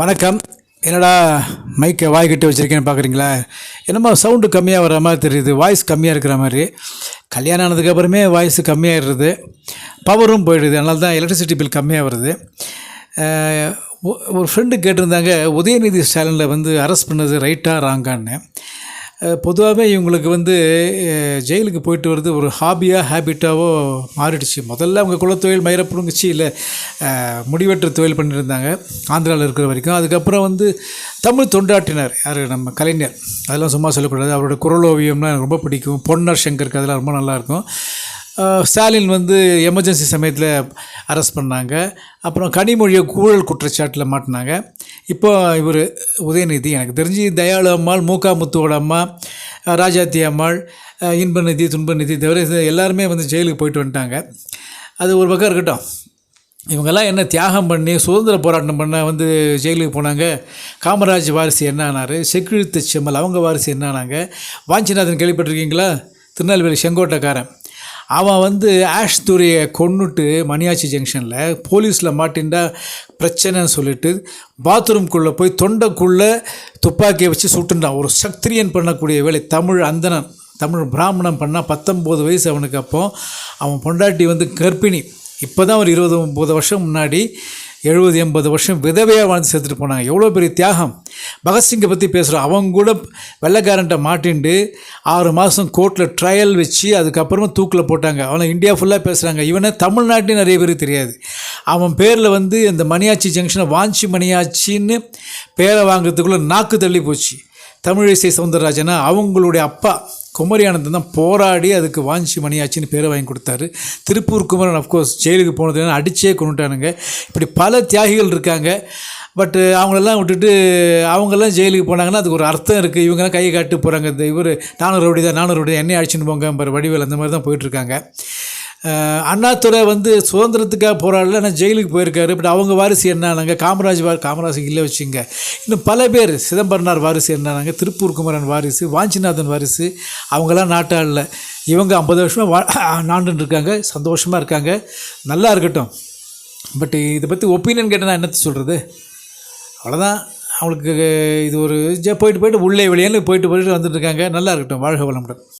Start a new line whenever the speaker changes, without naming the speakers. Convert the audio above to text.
வணக்கம். என்னடா மைக்கை வாய்க்கிட்டு வச்சுருக்கேன்னு பார்க்குறீங்களா? என்னம்மா சவுண்டு கம்மியாக வர மாதிரி தெரியுது, வாய்ஸ் கம்மியாக இருக்கிற மாதிரி. கல்யாணம் ஆனதுக்கப்புறமே வாய்ஸ் கம்மியாகிடுறது, பவரும் போயிடுது. அதனால தான் எலக்ட்ரிசிட்டி பில் கம்மியாக வருது. ஒரு ஃப்ரெண்டு கேட்டிருந்தாங்க, உதயநிதி ஸ்டாலினில் அரெஸ்ட் பண்ணது ரைட்டாக ராங்கான்னு. பொதுவாகவே இவங்களுக்கு ஜெயிலுக்கு போயிட்டு வருது ஒரு ஹேபிட்டாவோ மாறிடுச்சு. முதல்ல அவங்க குலத்தொழில் மயிரப்புடுங்குச்சி இல்லை முடிவெற்ற தொழில் பண்ணியிருந்தாங்க ஆந்திராவில் இருக்கிற வரைக்கும். அதுக்கப்புறம் தமிழ் தொண்டாற்றினார் யார், நம்ம கலைஞர். அதெல்லாம் சும்மா சொல்லக்கூடாது. அவரோட குரலோவியம்லாம் எனக்கு ரொம்ப பிடிக்கும். பொன்னர் சங்கருக்கு அதெல்லாம் ரொம்ப நல்லாயிருக்கும். ஸ்டாலின் எமர்ஜென்சி சமயத்தில் அரெஸ்ட் பண்ணாங்க. அப்புறம் கனிமொழியை ஊழல் குற்றச்சாட்டில் மாட்டினாங்க. இப்போ இவர் உதயநிதி, எனக்கு தெரிஞ்சு தயாளு அம்மாள், முத்துவோட அம்மா, ராஜாத்தி அம்மாள், இன்பநிதி துன்பநிதி தவிர எல்லாருமே ஜெயிலுக்கு போயிட்டு வந்துட்டாங்க. அது ஒரு பக்கம் இருக்கட்டும். இவங்கெல்லாம் என்ன தியாகம் பண்ணி சுதந்திர போராட்டம் பண்ண ஜெயிலுக்கு போனாங்க. காமராஜ் வாரிசு என்ன ஆனார், செக்கிழுத்த செம்மல் அவங்க வாரிசு என்ன ஆனாங்க. வாஞ்சிநாதன் கேள்விப்பட்டிருக்கீங்களா? திருநெல்வேலி செங்கோட்டைக்காரன். அவன் ஆஷ் துரையை கொன்னுட்டு மணியாச்சி ஜங்ஷனில் போலீஸில் மாட்டின்டா பிரச்சனைன்னு சொல்லிட்டு பாத்ரூம்குள்ளே போய் தொண்டைக்குள்ளே துப்பாக்கியை வச்சு சுட்டுண்டான். ஒரு சக்திரியன் பண்ணக்கூடிய வேலை. தமிழ் அந்தணன், தமிழ் பிராமணன் பண்ணால் 19 வயசு அவனுக்கு. அப்போ அவன் பொண்டாட்டி கர்ப்பிணி. இப்போ தான் ஒரு 29 வருஷம் முன்னாடி 70-80 வருஷம் விதவையாக வாழ்ந்து சேர்த்துட்டு போனாங்க. எவ்வளோ பெரிய தியாகம். பகத்சிங்கை பற்றி பேசுகிறோம். அவங்க கூட வெள்ளைக்காரன்ட்ட மாட்டின்ட்டு 6 மாதம் கோர்ட்டில் ட்ரையல் வச்சு அதுக்கப்புறமா தூக்கில் போட்டாங்க. அவனை இந்தியா ஃபுல்லாக பேசுகிறாங்க. இவனை தமிழ்நாட்டில் நிறைய பேருக்கு தெரியாது. அவன் பேரில் இந்த மணியாச்சி ஜங்ஷனை வாஞ்சி மணியாச்சின்னு பேரை வாங்குறதுக்குள்ளே நாக்கு தள்ளி போச்சு. தமிழிசை சவுந்தரராஜனா அவங்களுடைய அப்பா குமரி ஆனந்தன் தான் போராடி அதுக்கு வாஞ்சி மணியாச்சின்னு பேரை வாங்கி கொடுத்தாரு. திருப்பூர் குமரன் அஃப்கோர்ஸ் ஜெயிலுக்கு போனது அடித்தே கொண்டுட்டானுங்க. இப்படி பல தியாகிகள் இருக்காங்க. பட்டு அவங்களெல்லாம் விட்டுட்டு அவங்கெல்லாம் ஜெயிலுக்கு போனாங்கன்னா அதுக்கு ஒரு அர்த்தம் இருக்குது. இவங்கெல்லாம் கை காட்டு போகிறாங்க. இவர் நானூறு ரவுடி தான் என்னை அடிச்சுன்னு போங்க வடிவேல் அந்த மாதிரி தான் போயிட்டுருக்காங்க. அண்ணாதுரை சுதந்திரத்துக்காக போராடல, ஆனால் ஜெயிலுக்கு போயிருக்காரு. பட் அவங்க வாரிசு என்னானாங்க? காமராஜ் இல்லை வச்சுங்க. இன்னும் பல பேர், சிதம்பரனார் வாரிசு என்னானாங்க, திருப்பூர் குமரன் வாரிசு, வாஞ்சிநாதன் வாரிசு. அவங்களாம் நாட்டாளில். இவங்க 50 வருஷமாக நாண்டுன்னு இருக்காங்க, சந்தோஷமாக இருக்காங்க, நல்லா இருக்கட்டும். பட் இதை பற்றி ஒப்பீனியன் கேட்டால் நான் என்னத்தை சொல்கிறது? அவ்வளோதான். அவங்களுக்கு இது ஒரு போயிட்டு உள்ளே வெளியேன்னு போயிட்டு வந்துட்டுருக்காங்க. நல்லா இருக்கட்டும். வாழ்க வளமுடன்.